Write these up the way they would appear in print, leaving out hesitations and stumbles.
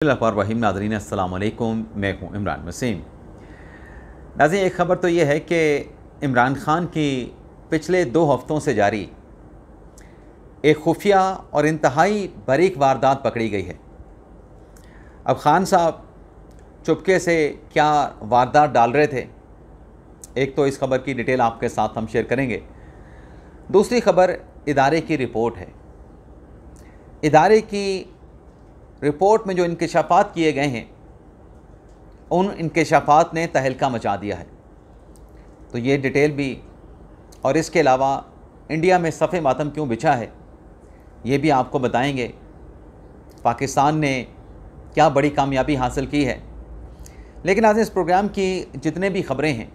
बिस्मिल्लाहिर्रहमानिर्रहीम। नाज़रीन अस्सलाम वालेकुम, मैं हूँ इमरान वसीम। नाज़रीन, एक ख़बर तो ये है कि इमरान ख़ान की पिछले 2 हफ़्तों से जारी एक खुफिया और इंतहाई बारीक वारदात पकड़ी गई है। अब ख़ान साहब चुपके से क्या वारदात डाल रहे थे, एक तो इस खबर की डिटेल आपके साथ हम शेयर करेंगे। दूसरी खबर इदारे की रिपोर्ट है। इदारे की रिपोर्ट में जो इंकशाफात किए गए हैं, उन इंकशाफात ने तहलका मचा दिया है। तो ये डिटेल भी और इसके अलावा इंडिया में सफ़े मातम क्यों बिछा है, ये भी आपको बताएंगे। पाकिस्तान ने क्या बड़ी कामयाबी हासिल की है। लेकिन आज इस प्रोग्राम की जितने भी ख़बरें हैं,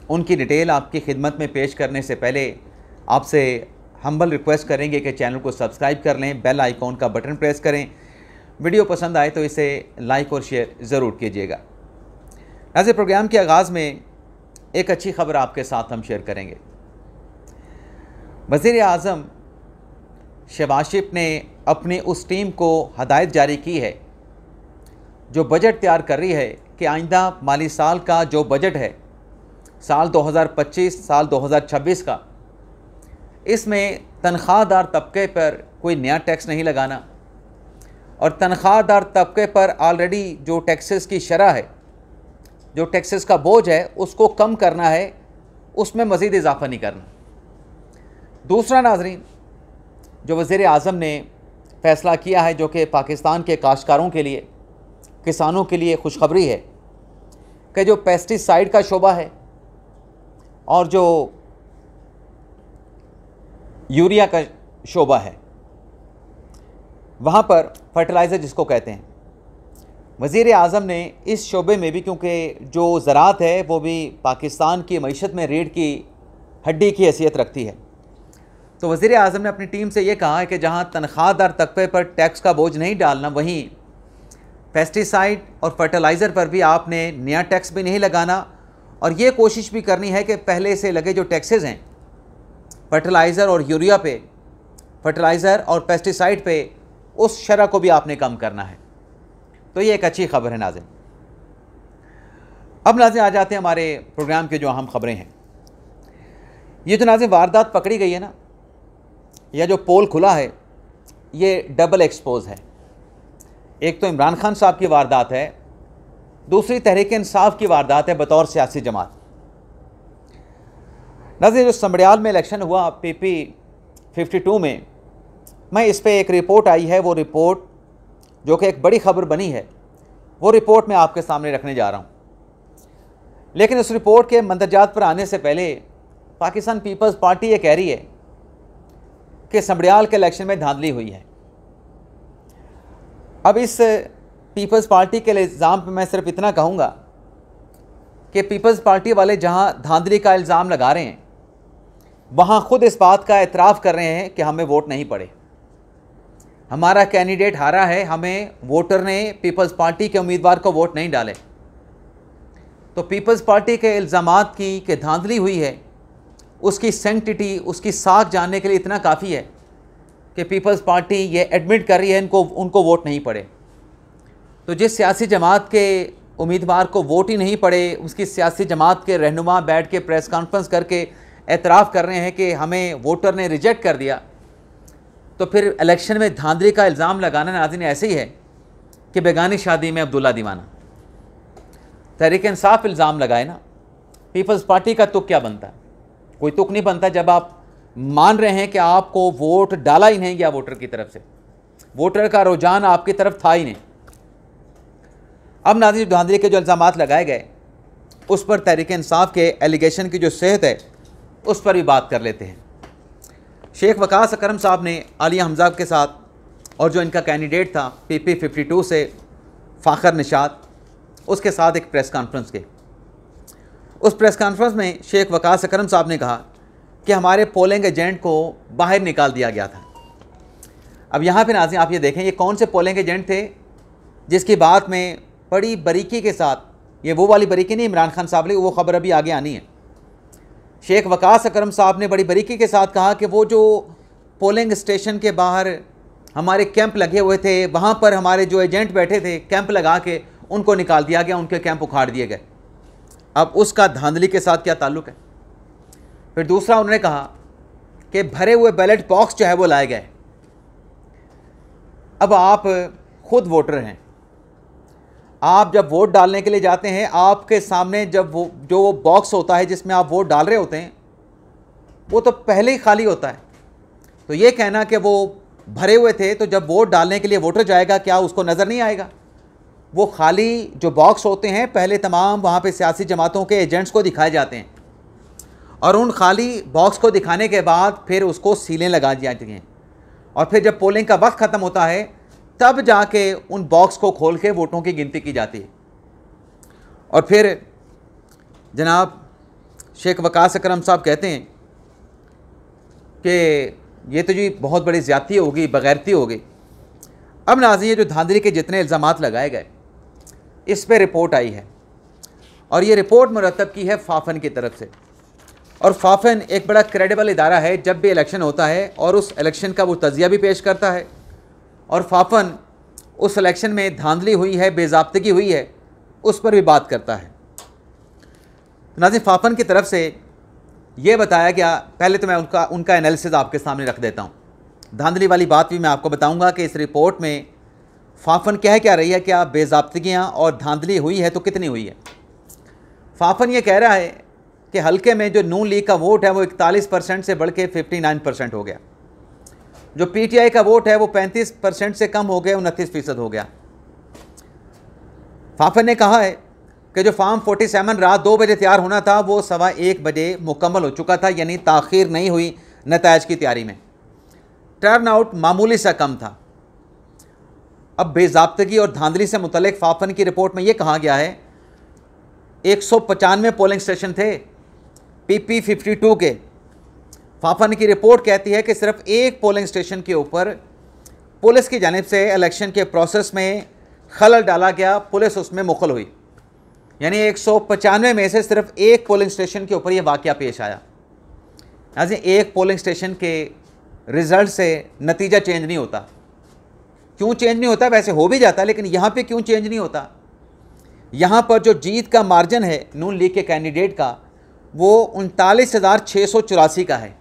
उनकी डिटेल आपकी खिदमत में पेश करने से पहले आपसे हम्बल रिक्वेस्ट करेंगे कि चैनल को सब्सक्राइब कर लें, बेल आइकॉन का बटन प्रेस करें। वीडियो पसंद आए तो इसे लाइक और शेयर ज़रूर कीजिएगा। ऐसे प्रोग्राम के आगाज़ में एक अच्छी ख़बर आपके साथ हम शेयर करेंगे। वज़ीर आज़म शहबाज शरीफ ने अपनी उस टीम को हदायत जारी की है जो बजट तैयार कर रही है कि आइंदा माली साल का जो बजट है, साल 2025 साल 2026 का, इसमें तनख्वाहदार तबके पर कोई नया टैक्स नहीं लगाना और तनख्वाहदार तबके पर ऑलरेडी जो टैक्सेस की शरह है, जो टैक्सेस का बोझ है, उसको कम करना है, उसमें मज़ीद इजाफ़ा नहीं करना। दूसरा नाज़रीन, जो वज़ीर आज़म ने फ़ैसला किया है, जो कि पाकिस्तान के काश्तकारों के लिए, किसानों के लिए खुशखबरी है कि जो पेस्टिसाइड का शोबा है और जो यूरिया का शोबा है, वहाँ पर फर्टिलाइज़र जिसको कहते हैं, वज़ीर आज़म ने इस शोबे में भी, क्योंकि जो ज़राअत है वो भी पाकिस्तान की मईशत में रीढ़ की हड्डी की हैसियत रखती है, तो वज़ीर आज़म ने अपनी टीम से ये कहा है कि जहाँ तनख्वाहदार तबके पर टैक्स का बोझ नहीं डालना, वहीं पेस्टिसाइड और फर्टिलाइज़र पर भी आपने नया टैक्स भी नहीं लगाना और ये कोशिश भी करनी है कि पहले से लगे जो टैक्सेस हैं फर्टिलाइज़र और यूरिया पे, फर्टिलाइज़र और पेस्टिसाइड पे, उस शरह को भी आपने कम करना है। तो ये एक अच्छी खबर है नाज़रीन। अब नाज़रीन आ जाते हैं हमारे प्रोग्राम के जो अहम खबरें हैं। ये जो नाज़रीन वारदात पकड़ी गई है ना, या जो पोल खुला है, ये डबल एक्सपोज है। एक तो इमरान खान साहब की वारदात है, दूसरी तहरीक इंसाफ की वारदात है बतौर सियासी जमात। नाज़रीन, जो समड़ियाल में इलेक्शन हुआ PP 52 में, मैं इस पर एक रिपोर्ट आई है, वो रिपोर्ट जो कि एक बड़ी ख़बर बनी है, वो रिपोर्ट मैं आपके सामने रखने जा रहा हूँ। लेकिन उस रिपोर्ट के मंदरजात पर आने से पहले पाकिस्तान पीपल्स पार्टी ये कह रही है कि समड़ियाल के इलेक्शन में धांधली हुई है। अब इस पीपल्स पार्टी के इल्ज़ाम पर मैं सिर्फ इतना कहूँगा कि पीपल्स पार्टी वाले जहाँ धांधली का इल्ज़ाम लगा रहे हैं, वहाँ ख़ुद इस बात का एतराफ़ कर रहे हैं कि हमें वोट नहीं पड़े, हमारा कैंडिडेट हारा है, हमें वोटर ने पीपल्स पार्टी के उम्मीदवार को वोट नहीं डाले। तो पीपल्स पार्टी के इल्ज़ामात की कि धांधली हुई है, उसकी सेंटिटी, उसकी साख जानने के लिए इतना काफ़ी है कि पीपल्स पार्टी ये एडमिट कर रही है उनको वोट नहीं पड़े। तो जिस सियासी जमात के उम्मीदवार को वोट ही नहीं पड़े, उसकी सियासी जमात के रहनुमा बैठ के प्रेस कॉन्फ्रेंस करके एतराफ़ कर रहे हैं कि हमें वोटर ने रिजेक्ट कर दिया, तो फिर इलेक्शन में धांधली का इल्ज़ाम लगाना नाज़रीन ऐसे ही है कि बेगानी शादी में अब्दुल्ला दीवाना। तहरीक इंसाफ इल्ज़ाम लगाए ना, पीपल्स पार्टी का तुक क्या बनता है? कोई तुक नहीं बनता जब आप मान रहे हैं कि आपको वोट डाला ही नहीं गया वोटर की तरफ से, वोटर का रुझान आपकी तरफ था ही नहीं। अब नाज़रीन, धांधली के जो इल्ज़ामात लगाए गए, उस पर तहरीक इंसाफ के एलिगेशन की जो सेहत है, उस पर भी बात कर लेते हैं। शेख वकास अकरम साहब ने आलिया हमज़ा के साथ और जो इनका कैंडिडेट था PP 52 से फ़ाखर निशात, उसके साथ एक प्रेस कॉन्फ्रेंस के, उस प्रेस कॉन्फ्रेंस में शेख वकास अकरम साहब ने कहा कि हमारे पोलिंग एजेंट को बाहर निकाल दिया गया था। अब यहाँ पे नाज़रीन आप ये देखें, ये कौन से पोलिंग एजेंट थे जिसकी बात में बड़ी बारीकी के साथ, ये वो वाली बारीकी नहीं इमरान खान साहब ने, वो ख़बर अभी आगे आनी है। शेख वकास अकरम साहब ने बड़ी बारीकी के साथ कहा कि वो जो पोलिंग स्टेशन के बाहर हमारे कैंप लगे हुए थे, वहाँ पर हमारे जो एजेंट बैठे थे कैंप लगा के उनको निकाल दिया गया, उनके कैंप उखाड़ दिए गए। अब उसका धांधली के साथ क्या ताल्लुक़ है? फिर दूसरा उन्होंने कहा कि भरे हुए बैलेट बॉक्स जो है वो लाए गए। अब आप खुद वोटर हैं, आप जब वोट डालने के लिए जाते हैं, आपके सामने जब वो जो बॉक्स होता है जिसमें आप वोट डाल रहे होते हैं वो तो पहले ही खाली होता है। तो ये कहना कि वो भरे हुए थे तो जब वोट डालने के लिए वोटर जाएगा क्या उसको नज़र नहीं आएगा? वो खाली जो बॉक्स होते हैं पहले तमाम वहाँ पे सियासी जमातों के एजेंट्स को दिखाए जाते हैं और उन खाली बॉक्स को दिखाने के बाद फिर उसको सीलें लगा दी जाती हैं और फिर जब पोलिंग का वक्त ख़त्म होता है तब जाके उन बॉक्स को खोल के वोटों की गिनती की जाती है। और फिर जनाब शेख वकास अकरम साहब कहते हैं कि ये तो जी बहुत बड़ी ज़्यादती होगी, बगैरती होगी। अब नाज़रीन, ये जो धांधली के जितने इल्ज़ामात लगाए गए इस पर रिपोर्ट आई है और ये रिपोर्ट मुरतब की है फाफन की तरफ से। और फाफन एक बड़ा क्रेडिबल इदारा है, जब भी इलेक्शन होता है और उस इलेक्शन का वो तज़िया भी पेश करता है और फाफन उस इलेक्शन में धांधली हुई है, बेज़ाब्तगी हुई है, उस पर भी बात करता है। नाज़रीन, फाफन की तरफ से ये बताया गया, पहले तो मैं उनका एनालिसिस आपके सामने रख देता हूँ। धांधली वाली बात भी मैं आपको बताऊँगा कि इस रिपोर्ट में फाफन कह क्या रही है, क्या बेज़ाब्तगियाँ और धांधली हुई है तो कितनी हुई है। फाफन ये कह रहा है कि हल्के में जो नून लीग का वोट है वो 41% से बढ़ के 59% हो गया, जो पीटीआई का वोट है वो 35% से कम हो गया, 29% हो गया। फाफन ने कहा है कि जो फार्म 47 रात 2 बजे तैयार होना था वो 1:15 बजे मुकम्मल हो चुका था, यानी ताख़ीर नहीं हुई नताइज की तैयारी में। टर्न आउट मामूली सा कम था। अब बेज़ाब्तगी और धांधली से मुतल्लिक़ फाफन की रिपोर्ट में ये कहा गया है 195 पोलिंग स्टेशन थे PP 52 के। फाफन की रिपोर्ट कहती है कि सिर्फ एक पोलिंग स्टेशन के ऊपर पुलिस की जानिब से इलेक्शन के प्रोसेस में खलल डाला गया, पुलिस उसमें मुखल हुई, यानी 195 में से सिर्फ एक पोलिंग स्टेशन के ऊपर यह वाक़या पेश आया। यानी एक पोलिंग स्टेशन के रिज़ल्ट से नतीजा चेंज नहीं होता। क्यों चेंज नहीं होता? वैसे हो भी जाता, लेकिन यहाँ पे क्यों चेंज नहीं होता? यहाँ पर जो जीत का मार्जिन है नून लीग के कैंडिडेट का वो 39,684 का है।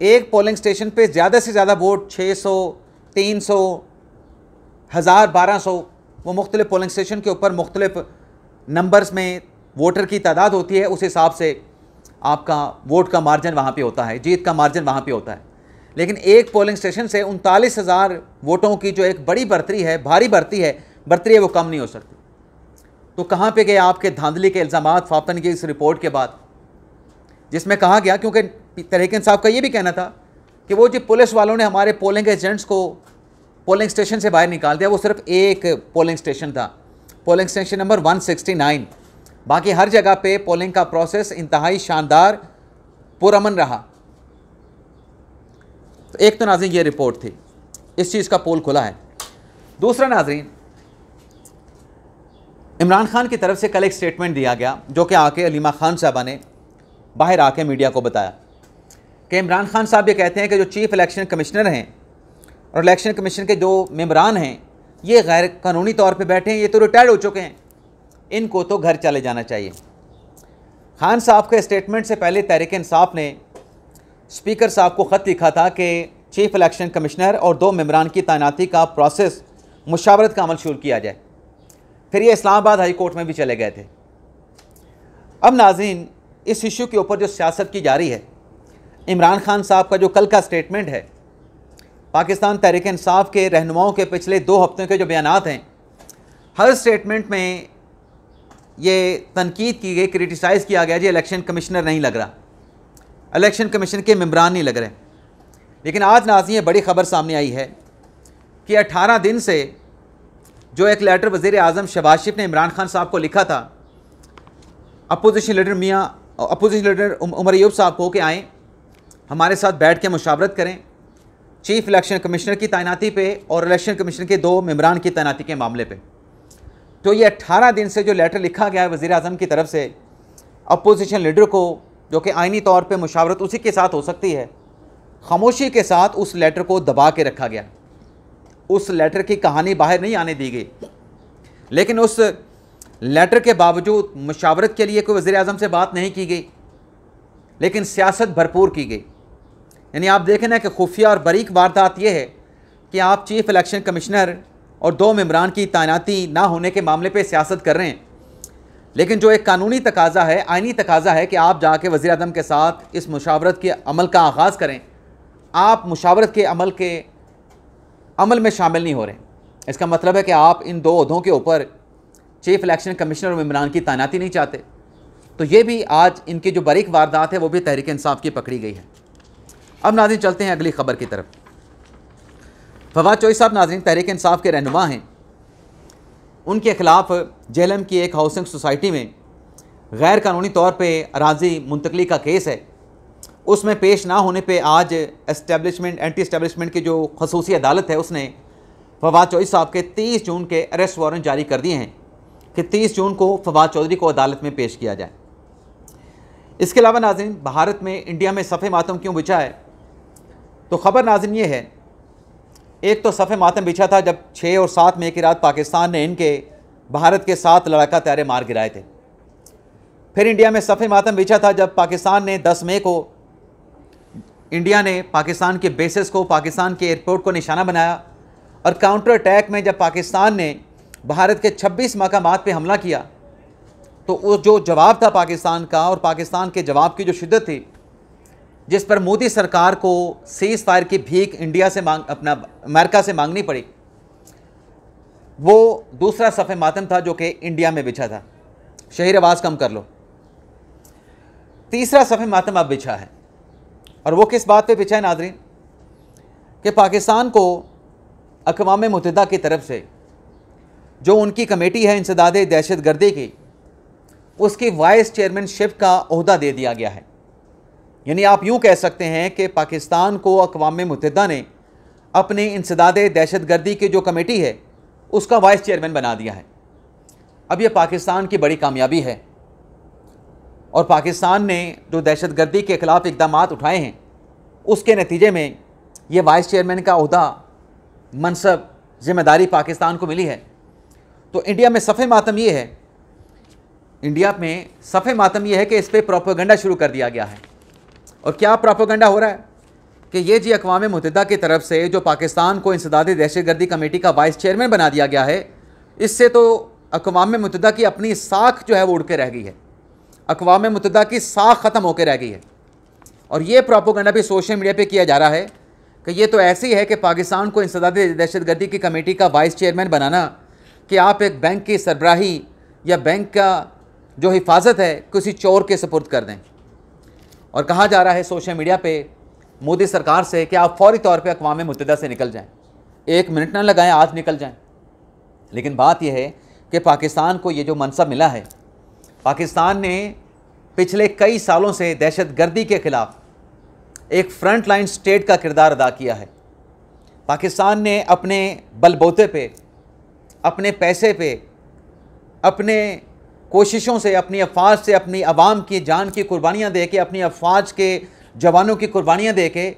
एक पोलिंग स्टेशन पे ज़्यादा से ज़्यादा वोट 600, 300, 1000, 1200, वो मुख्तलिफ पोलिंग स्टेशन के ऊपर मुख्तलिफ नंबर्स में वोटर की तादाद होती है, उस हिसाब से आपका वोट का मार्जिन वहाँ पे होता है, जीत का मार्जिन वहाँ पे होता है। लेकिन एक पोलिंग स्टेशन से 39,000 वोटों की जो एक बड़ी बढ़तरी है, भारी बढ़ती है, वो कम नहीं हो सकती। तो कहाँ पे गए आपके धांधली के इल्ज़ामात फाफन की इस रिपोर्ट के बाद, जिसमें कहा गया, क्योंकि तहरीक इंसाफ का ये भी कहना था कि वो जो पुलिस वालों ने हमारे पोलिंग एजेंट्स को पोलिंग स्टेशन से बाहर निकाल दिया, वो सिर्फ एक पोलिंग स्टेशन था, पोलिंग स्टेशन नंबर 169। बाकी हर जगह पे पोलिंग का प्रोसेस इंतहाई शानदार, पुरअमन रहा। तो एक तो नाज़रीन ये रिपोर्ट थी, इस चीज़ का पोल खुला है। दूसरा नाज़रीन, इमरान खान की तरफ से कल एक स्टेटमेंट दिया गया जो कि आके अलीमा खान साहबा ने बाहर आके मीडिया को बताया कि इमरान खान साहब ये कहते हैं कि जो चीफ़ इलेक्शन कमिश्नर हैं और इलेक्शन कमीशन के जो मेंबरान हैं ये गैर कानूनी तौर पे बैठे हैं, ये तो रिटायर्ड हो चुके हैं, इनको तो घर चले जाना चाहिए। खान साहब के स्टेटमेंट से पहले तहरीक इंसाफ ने स्पीकर साहब को ख़त लिखा था कि चीफ़ इलेक्शन कमिश्नर और 2 मेंबरान की तैनाती का प्रोसेस मुशावरत का अमल शुरू किया जाए। फिर ये इस्लामाबाद हाई कोर्ट में भी चले गए थे। अब नाज़रीन, इस इशू के ऊपर जो सियासत की जा रही है, इमरान खान साहब का जो कल का स्टेटमेंट है, पाकिस्तान तहरीक इंसाफ के रहनुमाओं के पिछले 2 हफ्तों के जो बयानात हैं, हर स्टेटमेंट में ये तनकीद की गई, क्रिटिसाइज़ किया गया जी इलेक्शन कमिश्नर नहीं लग रहा, इलेक्शन कमीशन के मेंबरान नहीं लग रहे। लेकिन आज नाज़रीन ये बड़ी ख़बर सामने आई है कि 18 दिन से जो एक लेटर वज़ीर आज़म शहबाज शरीफ ने इमरान खान साहब को लिखा था, अपोजिशन लीडर उमर अयूब साहब को कि आएँ हमारे साथ बैठ के मुशावरत करें चीफ़ इलेक्शन कमिश्नर की तैनाती पे और इलेक्शन कमीशन के 2 मेंबरान की तैनाती के मामले पे। तो ये 18 दिन से जो लेटर लिखा गया है वज़ीर आज़म की तरफ से अपोजिशन लीडर को, जो कि आइनी तौर पे मुशावरत उसी के साथ हो सकती है, खामोशी के साथ उस लेटर को दबा के रखा गया। उस लेटर की कहानी बाहर नहीं आने दी गई, लेकिन उस लेटर के बावजूद मुशावरत के लिए कोई वज़ीर आज़म से बात नहीं की गई, लेकिन सियासत भरपूर की गई। यानी आप देखें ना कि खुफिया और बारीक वारदात ये है कि आप चीफ इलेक्शन कमिश्नर और 2 मेंबरान की तैनाती ना होने के मामले पे सियासत कर रहे हैं, लेकिन जो एक कानूनी तकाजा है, आइनी तकाजा है कि आप जाके वज़ीर आज़म के साथ इस मुशावरत के अमल का आगाज़ करें, आप मुशावरत के अमल में शामिल नहीं हो रहे। इसका मतलब है कि आप इन 2 ओहदों के ऊपर चीफ इलेक्शन कमिश्नर और मेंबरान की तैनाती नहीं चाहते। तो ये भी आज इनकी जो बारीक वारदात है वो भी तहरीक इंसाफ की पकड़ी गई है। अब नाज़रीन चलते हैं अगली खबर की तरफ। फवाद चौधरी साहब नाज़रीन तहरीक इंसाफ के रहनुमा हैं। उनके ख़िलाफ़ जेहलम की एक हाउसिंग सोसाइटी में गैर कानूनी तौर पे अराज़ी मुंतकली का केस है। उसमें पेश ना होने पे आज एंटी एस्टेब्लिशमेंट की जो खसूसी अदालत है उसने फवाद चौधरी साहब के 30 जून के अरेस्ट वारंट जारी कर दिए हैं कि 30 जून को फवाद चौधरी को अदालत में पेश किया जाए। इसके अलावा नाज़रीन भारत में इंडिया में सफ़े मातम क्यों बिछा है, तो ख़बर नाज़रीन ये है, एक तो सफ़े मातम बिछा था जब 6 और 7 मई की रात पाकिस्तान ने इनके भारत के 7 लड़ाका तैयारे मार गिराए थे। फिर इंडिया में सफ़े मातम बिछा था जब पाकिस्तान ने 10 मई को इंडिया ने पाकिस्तान के बेसेस को, पाकिस्तान के एयरपोर्ट को निशाना बनाया, और काउंटर अटैक में जब पाकिस्तान ने भारत के 26 मकामात पे हमला किया तो वो जो जवाब था पाकिस्तान का, और पाकिस्तान के जवाब की जो शिद्दत थी, जिस पर मोदी सरकार को सीज़ फायर की भीख इंडिया से अमेरिका से मांगनी पड़ी, वो दूसरा सफ़े मातम था जो कि इंडिया में बिछा था। शहीर आवाज़ कम कर लो। तीसरा सफ़े मातम अब बिछा है, और वो किस बात पे बिछा है नाज़रीन, कि पाकिस्तान को अक़वाम मुत्तहिदा की तरफ से जो उनकी कमेटी है इंसदाद दहशतगर्दी की, उसकी वाइस चेयरमैनशिप का ओहदा दे दिया गया है। यानी आप यूँ कह सकते हैं कि पाकिस्तान को अक़वाम मुत्तहिदा ने अपनी इंसदाद दहशतगर्दी की जो कमेटी है उसका वाइस चेयरमैन बना दिया है। अब ये पाकिस्तान की बड़ी कामयाबी है, और पाकिस्तान ने जो दहशतगर्दी के ख़िलाफ़ इक़दाम उठाए हैं उसके नतीजे में ये वाइस चेयरमैन का ओहदा, मनसब, ज़िम्मेदारी पाकिस्तान को मिली है। तो इंडिया में सफ़े मातम ये है, कि इस पर प्रोपेगेंडा शुरू कर दिया गया है। और क्या प्रोपेगेंडा हो रहा है कि ये जी अक़वाम मुत्तहिदा की तरफ से जो पाकिस्तान को इंसदाद दहशतगर्दी कमेटी का वाइस चेयरमैन बना दिया गया है, इससे तो अक़वाम मुत्तहिदा की अपनी साख जो है वो उड़ के रह गई है, अक़वाम मुत्तहिदा की साख ख़त्म होकर रह गई है। और ये प्रोपेगेंडा भी सोशल मीडिया पे किया जा रहा है कि ये तो ऐसी है कि पाकिस्तान को इंसदाद दहशतगर्दी की कमेटी का वाइस चेयरमैन बनाना कि आप एक बैंक की सरबराही या बैंक का जो हिफाजत है किसी चोर के सुपुर्द कर दें। और कहा जा रहा है सोशल मीडिया पे मोदी सरकार से कि आप फौरी तौर पे अक़वाम मुत्तहिदा से निकल जाएं, 1 मिनट ना लगाएं, आज निकल जाएं। लेकिन बात यह है कि पाकिस्तान को ये जो मनसब मिला है, पाकिस्तान ने पिछले कई सालों से दहशतगर्दी के ख़िलाफ़ एक फ्रंट लाइन स्टेट का किरदार अदा किया है। पाकिस्तान ने अपने बलबूते पे, अपने पैसे पे, अपने कोशिशों से, अपनी अफवाज से, अपनी आवाम की जान की कुर्बानियाँ दे के, अपनी अफवाज के जवानों की कुर्बानियाँ दे के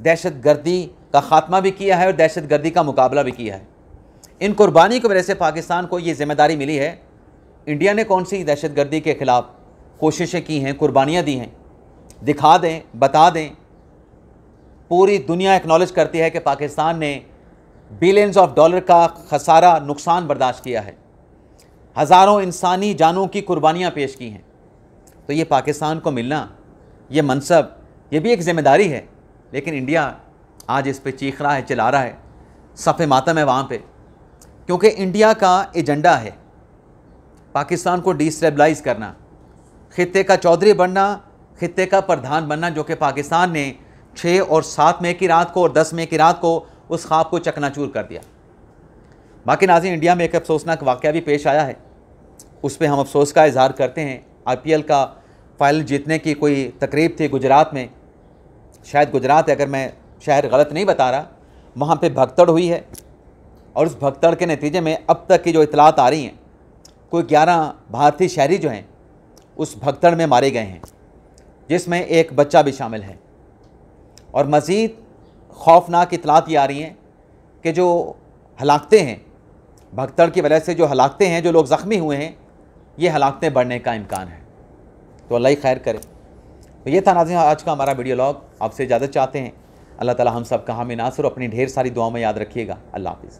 दहशतगर्दी का ख़ात्मा भी किया है और दहशतगर्दी का मुकाबला भी किया है। इन कुर्बानी की वजह से पाकिस्तान को ये ज़िम्मेदारी मिली है। इंडिया ने कौन सी दहशतगर्दी के ख़िलाफ़ कोशिशें की हैं, कुर्बानियाँ दी हैं, दिखा दें, बता दें। पूरी दुनिया एक्नॉलेज करती है कि पाकिस्तान ने बिलियंस ऑफ डॉलर का खसारा, नुकसान बर्दाश्त किया है, हज़ारों इंसानी जानों की कुर्बानियाँ पेश की हैं। तो ये पाकिस्तान को मिलना, ये मनसब, ये भी एक ज़िम्मेदारी है। लेकिन इंडिया आज इस पे चीख रहा है, चिल्ला रहा है, सफ़े मातम है वहाँ पे, क्योंकि इंडिया का एजेंडा है पाकिस्तान को डिस्टेबलाइज़ करना, ख़ित्ते का चौधरी बनना, ख़ित्ते का प्रधान बनना, जो कि पाकिस्तान ने 6 और 7 मई की रात को और 10 मई की रात को उस ख्वाब को चकनाचूर कर दिया। बाकी नाज़रीन, इंडिया में एक अफसोसनाक वाक़या भी पेश आया है, उस पर हम अफसोस का इजहार करते हैं। IPL का फाइनल जीतने की कोई तकरीब थी गुजरात में, शायद गुजरात है, अगर मैं शहर गलत नहीं बता रहा, वहाँ पे भगदड़ हुई है। और उस भगदड़ के नतीजे में अब तक की जो इतलात आ रही हैं, कोई 11 भारतीय शहरी जो हैं उस भगदड़ में मारे गए हैं, जिसमें एक बच्चा भी शामिल है। और मज़ीद खौफनाक इतलात ये आ रही हैं कि जो हलाकतें हैं, भगदड़ की वजह से जो हलाकतें हैं, जो लोग ज़ख्मी हुए हैं, ये हलाकतें बढ़ने का इम्कान है। तो अल्लाह ही खैर करे। तो ये था नाज़रीन आज का हमारा वीडियो लॉग। आपसे इजाज़त चाहते हैं। अल्लाह ताला हम सब का हामी नासर अपनी ढेर सारी दुआओं में याद रखिएगा। अल्लाह हाफ़िज़।